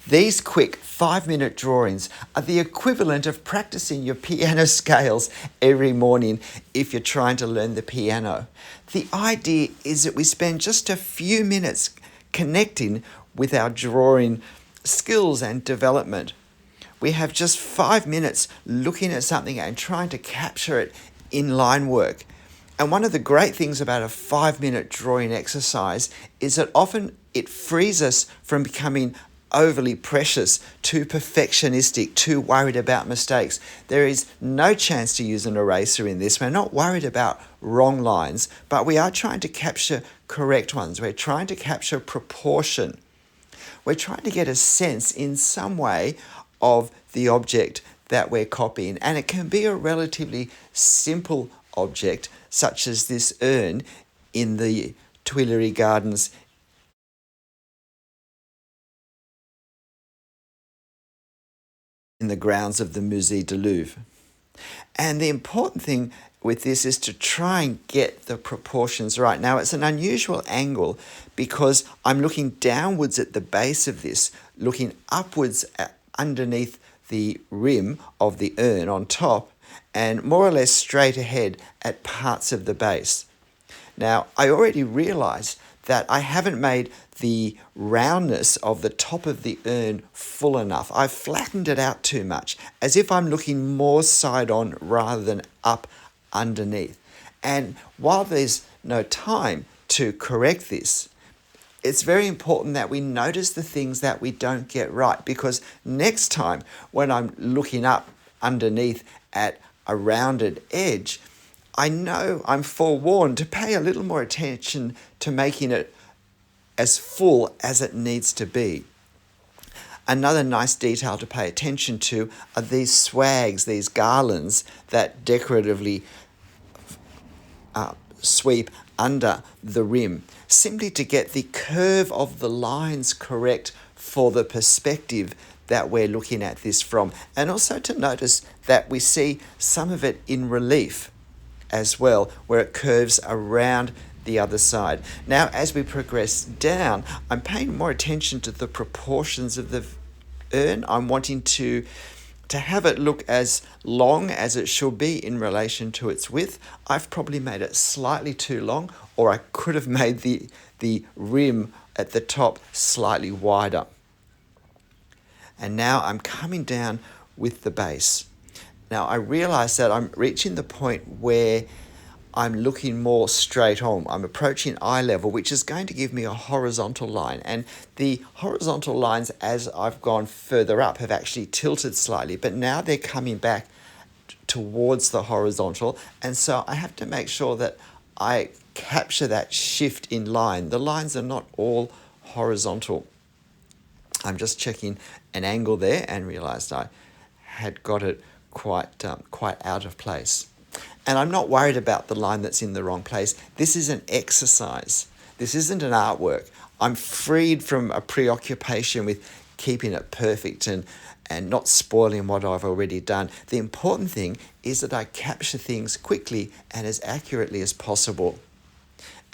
These quick 5-minute drawings are the equivalent of practicing your piano scales every morning if you're trying to learn the piano. The idea is that we spend just a few minutes connecting with our drawing skills and development. We have just 5 minutes looking at something and trying to capture it in line work. And one of the great things about a 5-minute drawing exercise is that often it frees us from becoming overly precious, too perfectionistic, too worried about mistakes. There is no chance to use an eraser in this. We're not worried about wrong lines, but we are trying to capture correct ones. We're trying to capture proportion. We're trying to get a sense in some way of the object that we're copying. And it can be a relatively simple object, such as this urn in the Tuileries Gardens in the grounds of the Musée du Louvre. And the important thing with this is to try and get the proportions right. Now, it's an unusual angle because I'm looking downwards at the base of this, looking upwards underneath the rim of the urn on top, and more or less straight ahead at parts of the base. Now, I already realized that I haven't made the roundness of the top of the urn full enough. I've flattened it out too much, as if I'm looking more side on rather than up underneath. And while there's no time to correct this, it's very important that we notice the things that we don't get right, because next time when I'm looking up underneath at a rounded edge, I know I'm forewarned to pay a little more attention to making it as full as it needs to be. Another nice detail to pay attention to are these swags, these garlands that decoratively sweep under the rim, simply to get the curve of the lines correct for the perspective that we're looking at this from, and also to notice that we see some of it in relief as well, where it curves around the other side. Now, as we progress down, I'm paying more attention to the proportions of the urn. I'm wanting to have it look as long as it should be in relation to its width. I've probably made it slightly too long, or I could have made the rim at the top slightly wider. And now I'm coming down with the base. Now I realize that I'm reaching the point where I'm looking more straight on. I'm approaching eye level, which is going to give me a horizontal line. And the horizontal lines, as I've gone further up, have actually tilted slightly, but now they're coming back towards the horizontal. And so I have to make sure that I capture that shift in line. The lines are not all horizontal. I'm just checking an angle there and realized I had got it quite out of place. And I'm not worried about the line that's in the wrong place. This is an exercise. This isn't an artwork. I'm freed from a preoccupation with keeping it perfect and not spoiling what I've already done. The important thing is that I capture things quickly and as accurately as possible.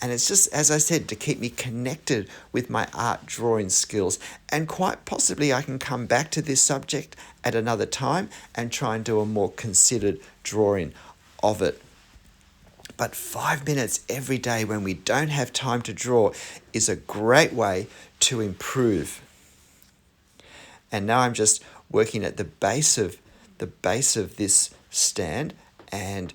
And it's just, as I said, to keep me connected with my art drawing skills. And quite possibly I can come back to this subject at another time and try and do a more considered drawing of it. But 5 minutes every day when we don't have time to draw is a great way to improve. And now I'm just working at the base of this stand and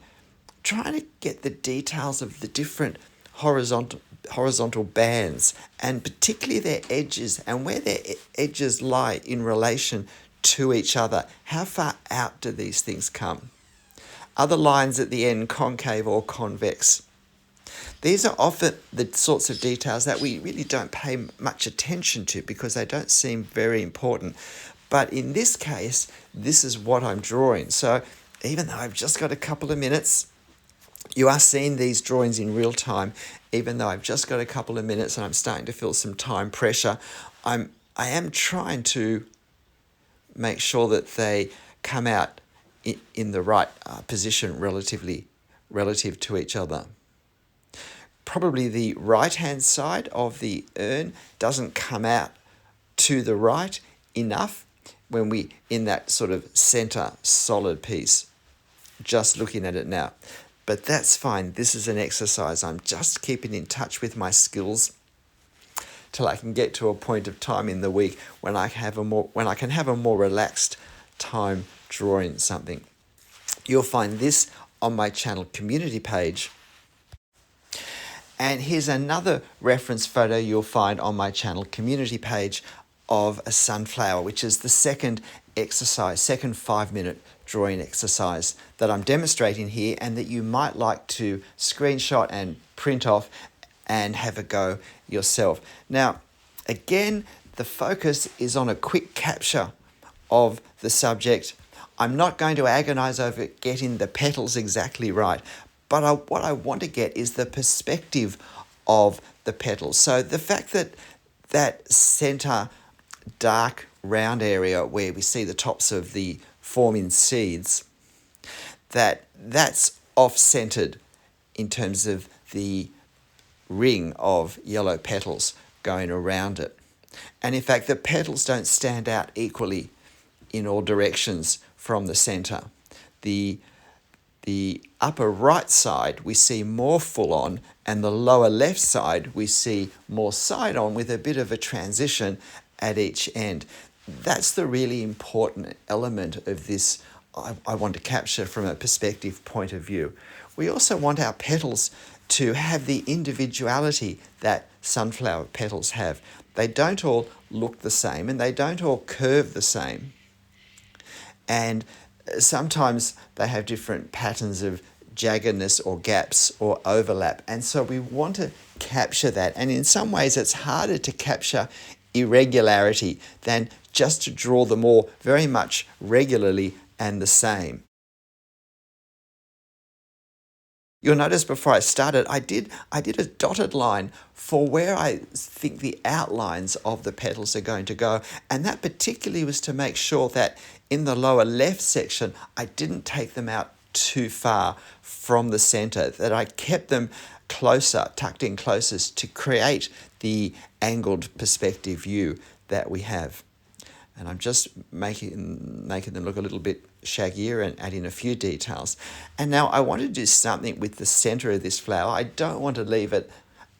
trying to get the details of the different horizontal bands, and particularly their edges and where their edges lie in relation to each other. How far out do these things come? Are the lines at the end concave or convex? These are often the sorts of details that we really don't pay much attention to because they don't seem very important. But in this case, this is what I'm drawing. So even though I've just got a couple of minutes, you are seeing these drawings in real time. Even though I've just got a couple of minutes and I'm starting to feel some time pressure, I am trying to make sure that they come out in the right position relative to each other. Probably the right-hand side of the urn doesn't come out to the right enough when we in that sort of center solid piece, just looking at it now. But that's fine. This is an exercise. I'm just keeping in touch with my skills till I can get to a point of time in the week when I can have a more relaxed time drawing something. You'll find this on my channel community page. And here's another reference photo you'll find on my channel community page of a sunflower, which is the second 5-minute drawing exercise that I'm demonstrating here and that you might like to screenshot and print off and have a go yourself. Now, again, the focus is on a quick capture of the subject. I'm not going to agonize over getting the petals exactly right, but what I want to get is the perspective of the petals. So the fact that that center dark round area where we see the tops of the forming seeds, that's off-centered in terms of the ring of yellow petals going around it. And in fact, the petals don't stand out equally in all directions from the center. The upper right side we see more full on, and the lower left side we see more side on with a bit of a transition at each end. That's the really important element of this I want to capture from a perspective point of view. We also want our petals to have the individuality that sunflower petals have. They don't all look the same and they don't all curve the same. And sometimes they have different patterns of jaggedness or gaps or overlap. And so we want to capture that. And in some ways it's harder to capture irregularity than just to draw them all very much regularly and the same. You'll notice before I started, I did a dotted line for where I think the outlines of the petals are going to go. And that particularly was to make sure that in the lower left section, I didn't take them out too far from the center, that I kept them closer, tucked in closest to create the angled perspective view that we have. And I'm just making them look a little bit shaggier and adding a few details. And now I want to do something with the center of this flower. I don't want to leave it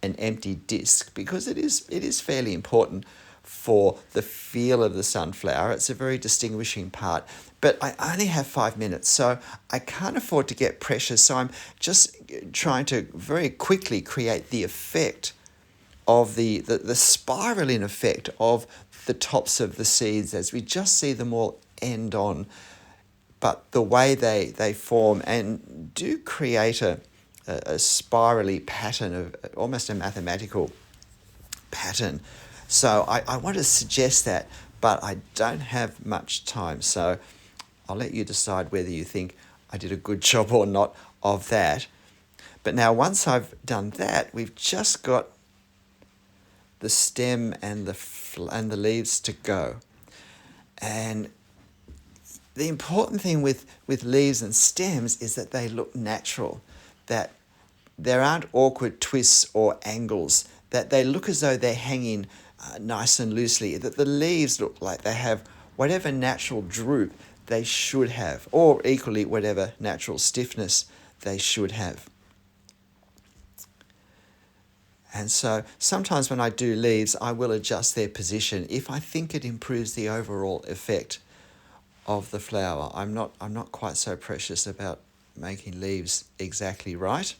an empty disc because it is fairly important for the feel of the sunflower. It's a very distinguishing part. But I only have 5 minutes, so I can't afford to get precious. So I'm just trying to very quickly create the effect of the spiraling effect of the tops of the seeds as we just see them all end on. But the way they form and do create a spirally pattern of almost a mathematical pattern. So I want to suggest that, but I don't have much time. So I'll let you decide whether you think I did a good job or not of that. But now once I've done that, we've just got the stem and the leaves to go. And the important thing with leaves and stems is that they look natural, that there aren't awkward twists or angles, that they look as though they're hanging nice and loosely, that the leaves look like they have whatever natural droop they should have, or equally whatever natural stiffness they should have. And so sometimes when I do leaves, I will adjust their position if I think it improves the overall effect of the flower. I'm not quite so precious about making leaves exactly right.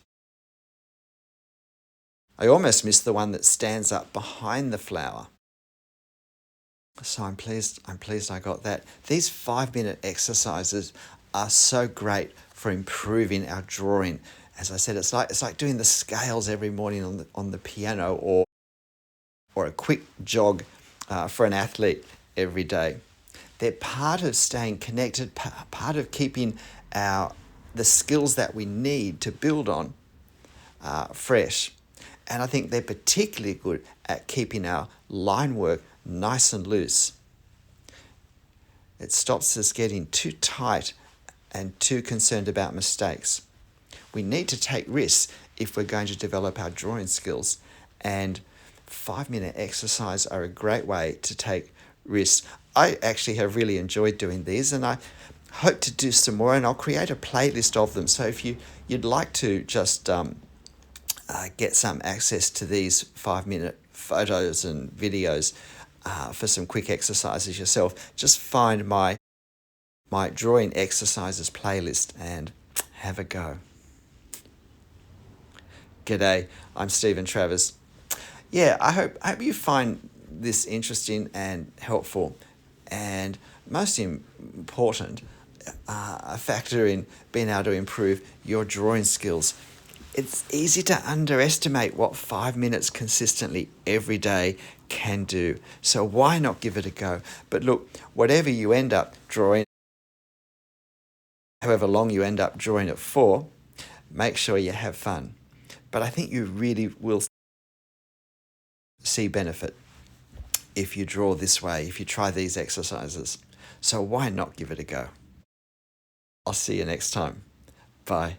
I almost missed the one that stands up behind the flower. So I'm pleased I got that. These 5-minute exercises are so great for improving our drawing. As I said, it's like doing the scales every morning on the piano, or a quick jog for an athlete every day. They're part of staying connected, part of keeping the skills that we need to build on fresh. And I think they're particularly good at keeping our line work nice and loose. It stops us getting too tight and too concerned about mistakes. We need to take risks if we're going to develop our drawing skills, and 5-minute exercise are a great way to take wrist. I actually have really enjoyed doing these, and I hope to do some more, and I'll create a playlist of them. So if you'd like to just get some access to these 5-minute photos and videos for some quick exercises yourself, just find my drawing exercises playlist and have a go. G'day, I'm Stephen Travers. Yeah, I hope you find this interesting and helpful, and most important, a factor in being able to improve your drawing skills. It's easy to underestimate what 5 minutes consistently every day can do. So why not give it a go? But look, whatever you end up drawing, however long you end up drawing it for, make sure you have fun. But I think you really will see benefit if you draw this way, if you try these exercises. So why not give it a go? I'll see you next time. Bye.